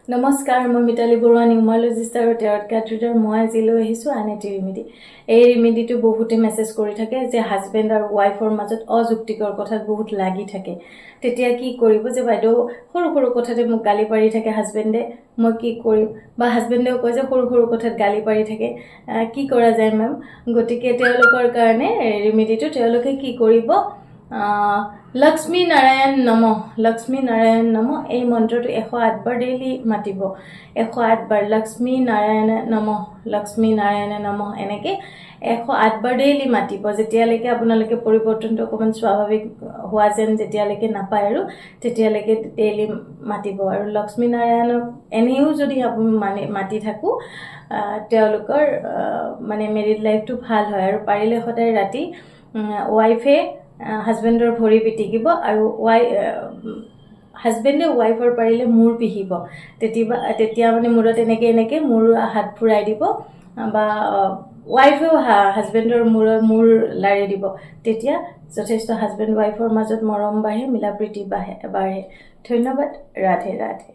নমস্কাৰ মই মিতালী বৰুৱা নিউমাৰলজিষ্ট আৰু টেৰট কাৰ্ড ৰিডাৰ মই আজি লৈ আহিছোঁ আন এটি ৰেমেডি এই ৰেমেডিটো বহুতে মেছেজ কৰি থাকে যে হাজবেণ্ড আৰু ৱাইফৰ মাজত অযুক্তিকৰ কথাত বহুত লাগি থাকে তেতিয়া কি কৰিব যে বাইদেউ সৰু সৰু কথাতে মোক গালি পাৰি থাকে হাজবেণ্ডে মই কি কৰিম বা হাজবেণ্ডেও কয় যে সৰু সৰু কথাত গালি পাৰি থাকে কি কৰা যায় মেম গতিকে তেওঁলোকৰ কাৰণে ৰেমেডিটো তেওঁলোকে কি কৰিব লক্ষ্মী নাৰায়ণ নম এই মন্ত্ৰটো 108 বাৰ ডেইলি মাতিব 108 বাৰ লক্ষ্মী নাৰায়ণ নম এনেকৈ 108 বাৰ ডেইলি মাতিব যেতিয়ালৈকে আপোনালোকে পৰিৱৰ্তনটো অকণমান স্বাভাৱিক হোৱা যেন যেতিয়ালৈকে নাপায় আৰু তেতিয়ালৈকে ডেইলি মাতিব আৰু লক্ষ্মী নাৰায়ণক এনেও যদি আপুনি মাতি থাকো তেওঁলোকৰ মানে মেৰিড লাইফটো ভাল হয় আৰু পাৰিলে সদায় ৰাতি ৱাইফে হাজবেণ্ডৰ ভৰি পিটিকিব আৰু হাজবেণ্ডে ৱাইফৰ পাৰিলে মূৰ পিহিব তেতিয়া মানে মূৰত এনেকৈ মূৰ হাত ফুৰাই দিব বা ৱাইফেও হাজবেণ্ডৰ মূৰ লাৰি দিব তেতিয়া যথেষ্ট হাজবেণ্ড ৱাইফৰ মাজত মৰম বাঢ়ে মিলা প্ৰীতি বাঢ়ে ধন্যবাদ ৰাধে ৰাধে